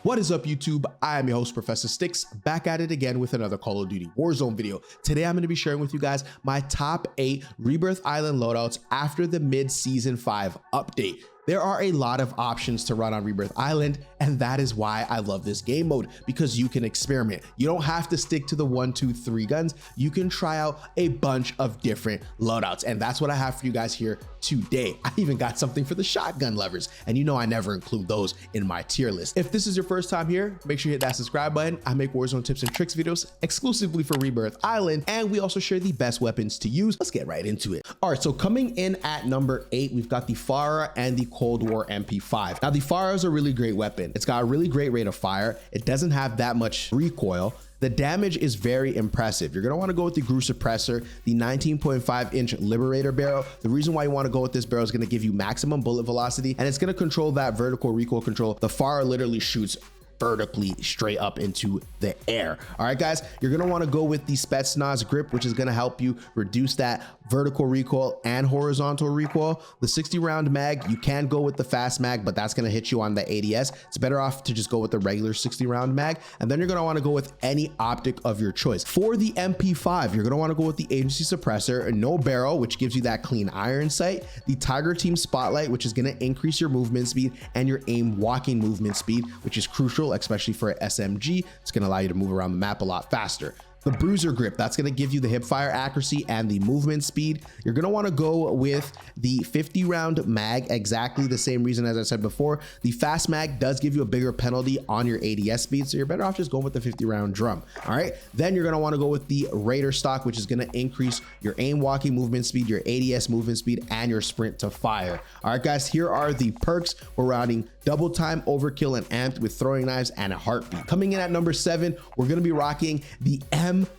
What is up, YouTube? I am your host, ProfessorStix, back at it again with another Call of Duty Warzone video. Today, I'm going to be sharing with you guys my top 8 Rebirth Island loadouts after the mid-season 5 update. There are a lot of options to run on Rebirth Island, and that is why I love this game mode, because you can experiment. You don't have to stick to the 1, 2, 3 guns. You can try out a bunch of different loadouts, and that's what I have for you guys here today. I even got something for the shotgun lovers, and you know I never include those in my tier list. If this is your first time here, make sure you hit that subscribe button. I make Warzone tips and tricks videos exclusively for Rebirth Island, and we also share the best weapons to use. Let's get right into it. All right, so coming in at number 8, we've got the FARA and the Cold War MP5. Now, the FARA is a really great weapon. It's got a really great rate of fire. It doesn't have that much recoil. The damage is very impressive. You're gonna wanna go with the GRU suppressor, the 19.5-inch Liberator barrel. The reason why you wanna go with this barrel is gonna give you maximum bullet velocity, and it's gonna control that vertical recoil control. The FARA literally shoots vertically straight up into the air. All right, guys, you're gonna want to go with the Spetsnaz grip, which is going to help you reduce that vertical recoil and horizontal recoil. The 60 round mag, you can go with the fast mag, but that's going to hit you on the ADS. It's better off to just go with the regular 60 round mag, and then you're going to want to go with any optic of your choice. For the MP5, you're going to want to go with the agency suppressor, no barrel, which gives you that clean iron sight, the Tiger Team Spotlight, which is going to increase your movement speed and your aim walking movement speed, which is crucial, especially for an SMG. It's going to allow you to move around the map a lot faster. The Bruiser grip, that's going to give you the hip fire accuracy and the movement speed. You're going to want to go with the 50 round mag, exactly the same reason as I said before. The fast mag does give you a bigger penalty on your ADS speed, so you're better off just going with the 50 round drum. All right, then you're going to want to go with the Raider stock, which is going to increase your aim walking movement speed, your ADS movement speed, and your sprint to fire. All right, guys, here are the perks. We're rounding double time, overkill, and amped with throwing knives and a heartbeat. Coming in at number 7, we're going to be rocking the M4A1,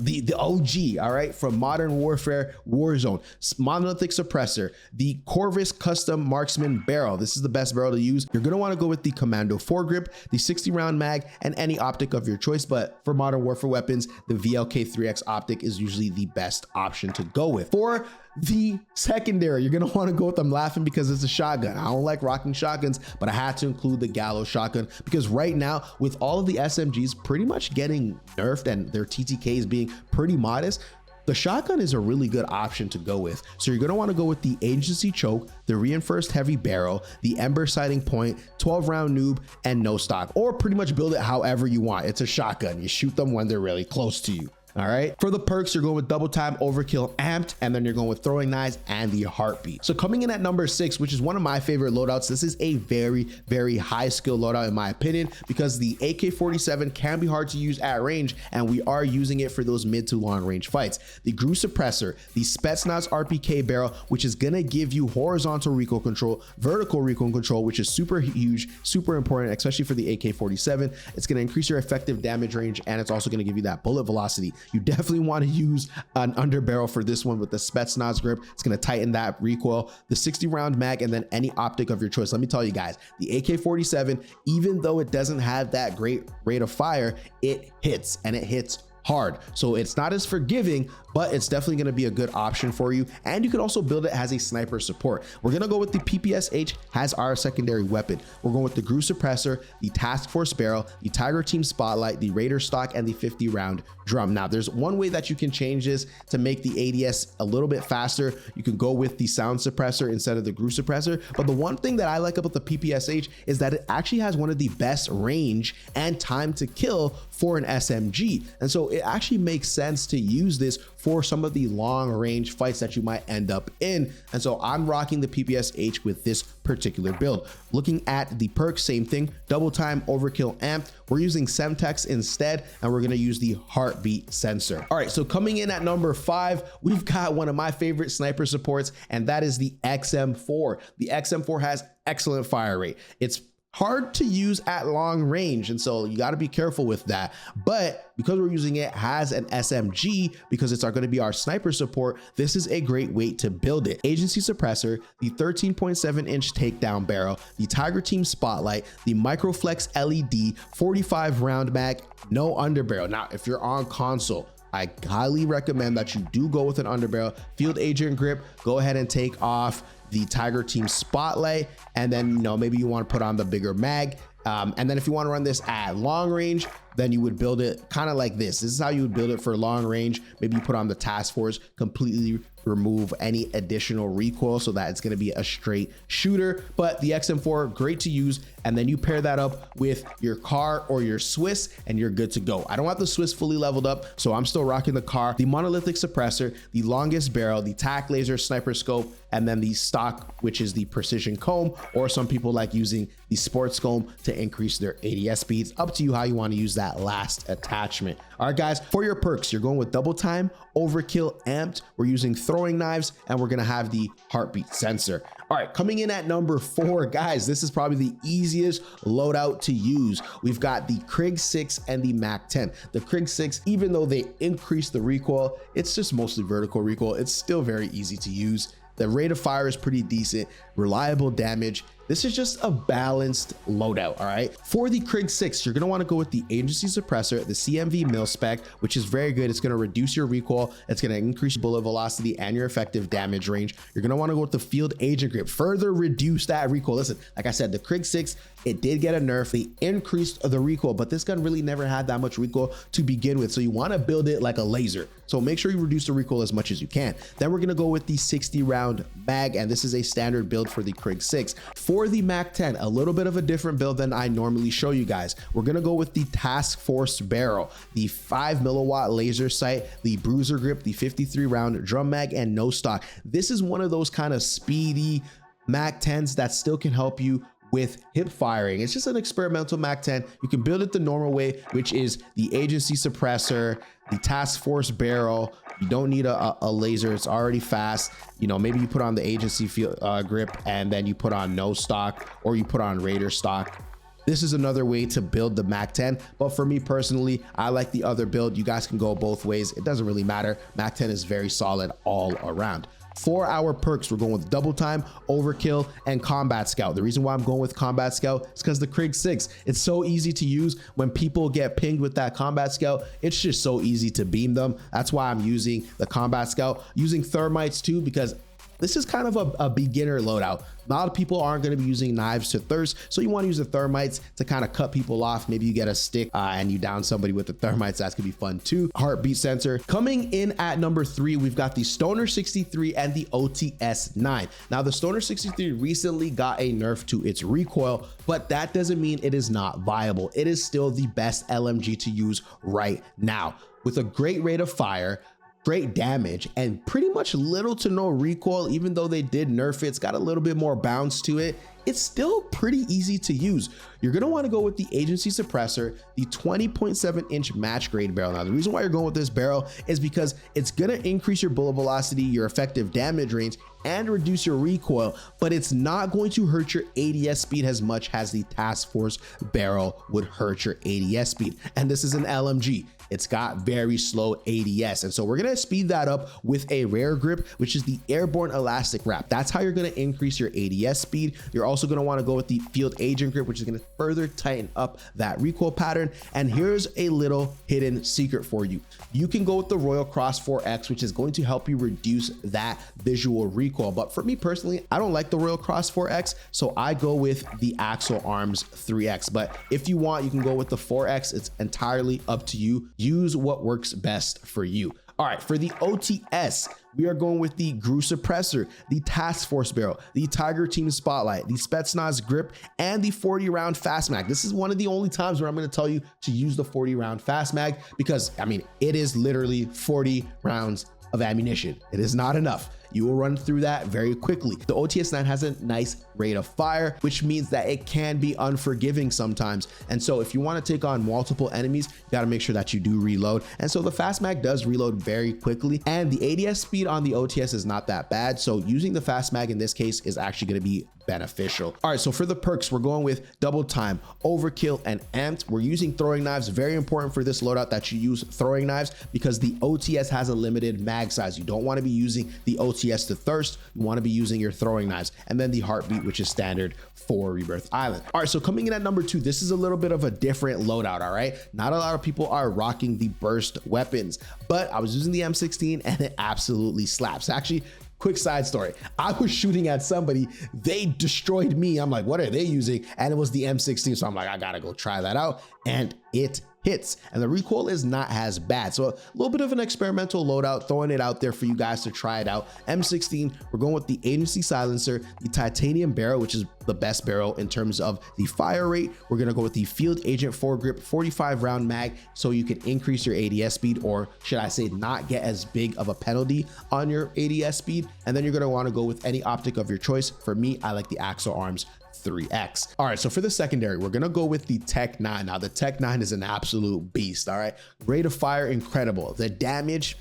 the OG, all right, from Modern Warfare Warzone. Monolithic suppressor, the Corvus Custom Marksman barrel. This is the best barrel to use. You're going to want to go with the Commando 4 grip, the 60 round mag, and any optic of your choice, but for Modern Warfare weapons, the VLK3X optic is usually the best option to go with. For the secondary, you're gonna want to go with, I'm laughing because it's a shotgun. I don't like rocking shotguns, but I had to include the Gallo shotgun because right now, with all of the SMGs pretty much getting nerfed and their TTKs being pretty modest, the shotgun is a really good option to go with. So you're gonna want to go with the agency choke, the reinforced heavy barrel, the ember sighting point, 12 round noob, and no stock, or pretty much build it however you want. It's a shotgun. You shoot them when they're really close to you. All right, for the perks, you're going with double time, overkill, amped, and then you're going with throwing knives and the heartbeat. So coming in at number 6, which is one of my favorite loadouts, this is a very, very high skill loadout in my opinion, because the AK-47 can be hard to use at range, and we are using it for those mid to long range fights. The GRU suppressor, the Spetsnaz RPK barrel, which is gonna give you horizontal recoil control, vertical recoil control, which is super huge, super important, especially for the AK-47. It's gonna increase your effective damage range, and it's also gonna give you that bullet velocity. You definitely want to use an underbarrel for this one with the Spetsnaz grip. It's going to tighten that recoil, the 60 round mag, and then any optic of your choice. Let me tell you guys, the AK-47, even though it doesn't have that great rate of fire, it hits, and it hits hard. So it's not as forgiving, but it's definitely going to be a good option for you. And you can also build it as a sniper support. We're going to go with the PPSh as our secondary weapon. We're going with the GRU suppressor, the Task Force barrel, the Tiger Team Spotlight, the Raider stock, and the 50 round drum. Now, there's one way that you can change this to make the ADS a little bit faster. You can go with the sound suppressor instead of the GRU suppressor. But the one thing that I like about the PPSh is that it actually has one of the best range and time to kill for an SMG. And so it actually makes sense to use this for some of the long range fights that you might end up in. And so I'm rocking the PPSh with this particular build. Looking at the perks, same thing, double time, overkill, amped. We're using Semtex instead, and we're gonna use the heartbeat sensor. All right, so coming in at number 5, we've got one of my favorite sniper supports, and that is the XM4. The XM4 has excellent fire rate. It's hard to use at long range, and so you got to be careful with that. But because we're using it as an SMG, because it's going to be our sniper support, this is a great way to build it. Agency suppressor, the 13.7-inch takedown barrel, the Tiger Team Spotlight, the Microflex LED, 45 round mag, no underbarrel. Now, if you're on console, I highly recommend that you do go with an underbarrel. Field agent grip, go ahead and take off the Tiger Team Spotlight, and then maybe you want to put on the bigger mag. And then if you want to run this at long range, then you would build it kind of like this. This is how you would build it for long range. Maybe you put on the task force, completely remove any additional recoil so that it's going to be a straight shooter. But the XM4, great to use. And then you pair that up with your Kar or your Swiss and you're good to go. I don't have the Swiss fully leveled up, so I'm still rocking the Kar, the monolithic suppressor, the longest barrel, the tac laser sniper scope, and then the stock, which is the precision comb, or some people like using the sports comb to increase their ADS speeds. Up to you how you want to use that last attachment. All right, guys, for your perks, you're going with double time, overkill, amped. We're using throwing knives, and we're gonna have the heartbeat sensor. All right, coming in at number 4, guys, this is probably the easiest loadout to use. We've got the Krig 6 and the Mac 10. The Krig 6, even though they increase the recoil, it's just mostly vertical recoil. It's still very easy to use. The rate of fire is pretty decent, reliable damage. This is just a balanced loadout, all right? For the Krig 6, you're gonna wanna go with the agency suppressor, the CMV mil spec, which is very good. It's gonna reduce your recoil, it's gonna increase bullet velocity and your effective damage range. You're gonna wanna go with the field agent grip, further reduce that recoil. Listen, like I said, the Krig 6, it did get a nerf. They increased the recoil, but this gun really never had that much recoil to begin with. So you wanna build it like a laser. So make sure you reduce the recoil as much as you can. Then we're gonna go with the 60 round mag, and this is a standard build for the Krig 6. For the Mac 10, a little bit of a different build than I normally show you guys. We're gonna go with the task force barrel, the 5 milliwatt laser sight, the bruiser grip, the 53 round drum mag, and no stock. This is one of those kind of speedy Mac 10s that still can help you with hip firing. It's just an experimental Mac 10. You can build it the normal way, which is the agency suppressor, the task force barrel. You don't need a laser, it's already fast. You know, maybe you put on the agency field, grip, and then you put on no stock, or you put on Raider stock. This is another way to build the Mac 10, but for me personally, I like the other build. You guys can go both ways. It doesn't really matter. Mac 10 is very solid all around. For our perks, we're going with double time, overkill, and combat scout. The reason why I'm going with combat scout is because the Krig 6, it's so easy to use. When people get pinged with that combat scout, it's just so easy to beam them. That's why I'm using the combat scout, using thermites too, because this is kind of a beginner loadout. A lot of people aren't going to be using knives to thirst, so you want to use the thermites to kind of cut people off. Maybe you get a stick and you down somebody with the thermites. That's gonna be fun too. Heartbeat sensor. Coming in at number 3, we've got the Stoner 63 and the OTS 9. Now the Stoner 63 recently got a nerf to its recoil, but that doesn't mean it is not viable. It is still the best LMG to use right now, with a great rate of fire, great damage, and pretty much little to no recoil. Even though they did nerf it, it's got a little bit more bounce to it. It's still pretty easy to use. You're gonna wanna go with the agency suppressor, the 20.7 inch match grade barrel. Now, the reason why you're going with this barrel is because it's gonna increase your bullet velocity, your effective damage range, and reduce your recoil, but it's not going to hurt your ADS speed as much as the task force barrel would hurt your ADS speed. And this is an LMG. It's got very slow ADS. And so we're gonna speed that up with a rare grip, which is the airborne elastic wrap. That's how you're gonna increase your ADS speed. You're also gonna wanna go with the field agent grip, which is gonna further tighten up that recoil pattern. And here's a little hidden secret for you. You can go with the Royal Cross 4X, which is going to help you reduce that visual recoil. But for me personally, I don't like the Royal Cross 4X, so I go with the Axle Arms 3X. But if you want, you can go with the 4X. It's entirely up to you. Use what works best for you. All right, for the OTS, we are going with the GRU suppressor, the task force barrel, the Tiger Team spotlight, the Spetsnaz grip, and the 40 round fast mag. This is one of the only times where I'm going to tell you to use the 40 round fast mag, because I mean, it is literally 40 rounds of ammunition. It is not enough. You will run through that very quickly. The OTS 9 has a nice rate of fire, which means that it can be unforgiving sometimes. And so if you want to take on multiple enemies, you got to make sure that you do reload. And so the fast mag does reload very quickly, and the ADS speed on the OTS is not that bad. So using the fast mag in this case is actually going to be beneficial. All right, so for the perks, we're going with double time, overkill, and amped. We're using throwing knives. Very important for this loadout that you use throwing knives, because the OTS has a limited mag size. You don't want to be using the OTS to thirst. You want to be using your throwing knives. And then the heartbeat, which is standard for Rebirth Island. All right, so coming in at number 2, this is a little bit of a different loadout, all right? Not a lot of people are rocking the burst weapons, but I was using the M16 and it absolutely slaps. Actually, Quick side story. I was shooting at somebody, they destroyed me. I'm like, what are they using? And it was the M16. So I'm like, I gotta go try that out. And it hits, and the recoil is not as bad. So a little bit of an experimental loadout, throwing it out there for you guys to try it out. M16, we're going with the agency silencer, the titanium barrel, which is the best barrel in terms of the fire rate. We're gonna go with the field agent foregrip 45 round mag, so you can increase your ADS speed, or should I say not get as big of a penalty on your ADS speed. And then you're gonna wanna go with any optic of your choice. For me, I like the Axle Arms 3X. All right, so for the secondary, we're gonna go with the Tec-9. Now the Tec-9 is an absolute beast. All right, rate of fire incredible, the damage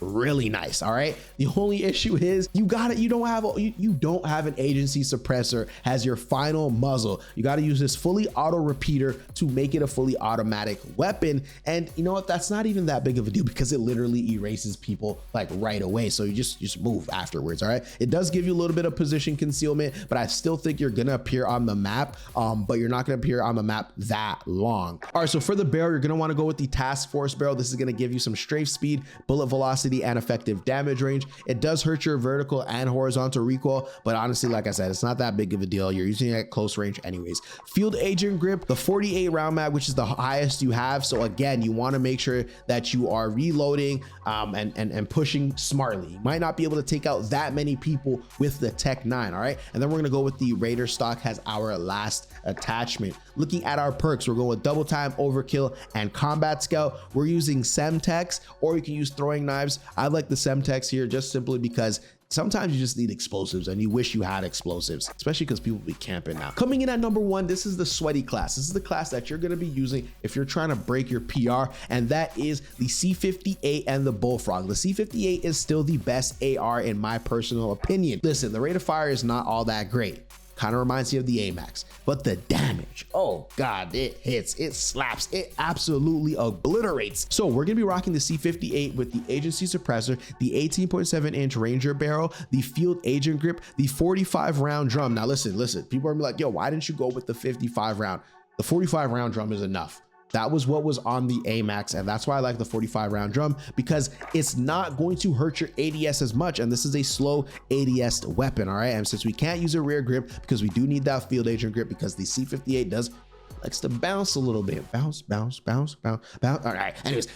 really nice. All right, the only issue is you don't have an agency suppressor as your final muzzle. You got to use this fully auto repeater to make it a fully automatic weapon. And you know what, that's not even that big of a deal because it literally erases people like right away, so you just move afterwards. All right, it does give you a little bit of position concealment, but I still think you're gonna appear on the map, but you're not gonna appear on the map that long. All right, so for the barrel, you're gonna want to go with the task force barrel. This is gonna give you some strafe speed, bullet velocity, and effective damage range. It does hurt your vertical and horizontal recoil, but honestly, like I said, it's not that big of a deal. You're using it at close range anyways. Field agent grip, the 48 round mag, which is the highest you have. So again, you want to make sure that you are reloading and pushing smartly. You might not be able to take out that many people with the Tec-9. All right, and then we're gonna go with the Raider stock as our last attachment. Looking at our perks, we're going with double time, overkill, and combat scout. We're using Semtex, or you can use throwing knives. I like the Semtex here just simply because sometimes you just need explosives and you wish you had explosives, especially because people be camping now. Coming in at number 1, this is the sweaty class. This is the class that you're going to be using if you're trying to break your PR, and that is the C58 and the Bullfrog. The C58 is still the best AR in my personal opinion. Listen, the rate of fire is not all that great. Kind of reminds me of the AMAX, but the damage, oh God, it hits, it slaps, it absolutely obliterates. So we're gonna be rocking the C58 with the agency suppressor, the 18.7-inch Ranger barrel, the field agent grip, the 45 round drum. Now listen, people are gonna be like, yo, why didn't you go with the 55 round? The 45 round drum is enough. That was what was on the AMAX, and that's why I like the 45 round drum, because it's not going to hurt your ADS as much, and this is a slow ADS weapon. All right, and since we can't use a rear grip because we do need that field agent grip, because the C58 likes to bounce a little bit, bounce. All right, anyways,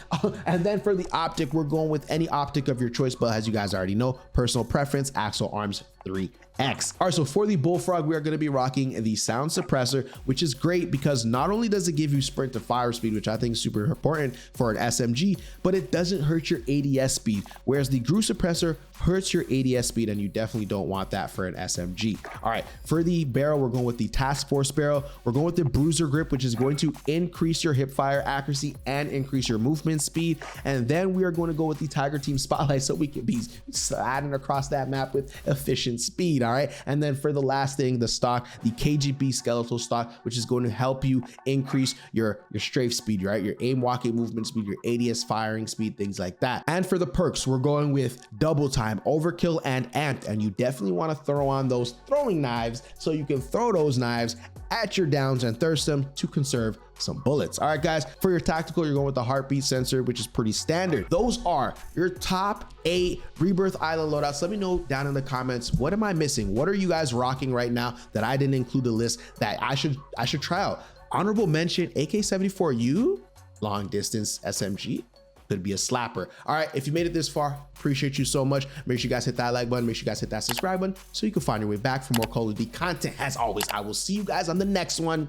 and then for the optic, we're going with any optic of your choice, but as you guys already know, personal preference, Axle Arms 3X. All right, so for the Bullfrog, we are going to be rocking the sound suppressor, which is great because not only does it give you sprint to fire speed, which I think is super important for an SMG, but it doesn't hurt your ADS speed, whereas the Grew suppressor hurts your ADS speed, and you definitely don't want that for an SMG. All right, for the barrel, we're going with the Task Force barrel. We're going with the Bruiser grip, which is going to increase your hip fire accuracy and increase your movement speed. And then we are going to go with the Tiger Team Spotlight, so we can be sliding across that map with efficient speed. All right, and then for the last thing, the stock, the KGB skeletal stock, which is going to help you increase your strafe speed, right? Your aim walking movement speed, your ADS firing speed, things like that. And for the perks, we're going with double time, overkill, and amped, and you definitely want to throw on those throwing knives so you can throw those knives at your downs and thirst them to conserve some bullets. All right, guys, for your tactical, you're going with the heartbeat sensor, which is pretty standard. Those are your top 8 Rebirth Island loadouts. Let me know down in the comments, what am I missing? What are you guys rocking right now that I didn't include the list that I should try out? Honorable mention, AK-74U, long distance SMG. Could be a slapper. All right, if you made it this far, appreciate you so much. Make sure you guys hit that like button. Make sure you guys hit that subscribe button so you can find your way back for more Call of Duty content. As always, I will see you guys on the next one.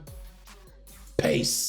Peace.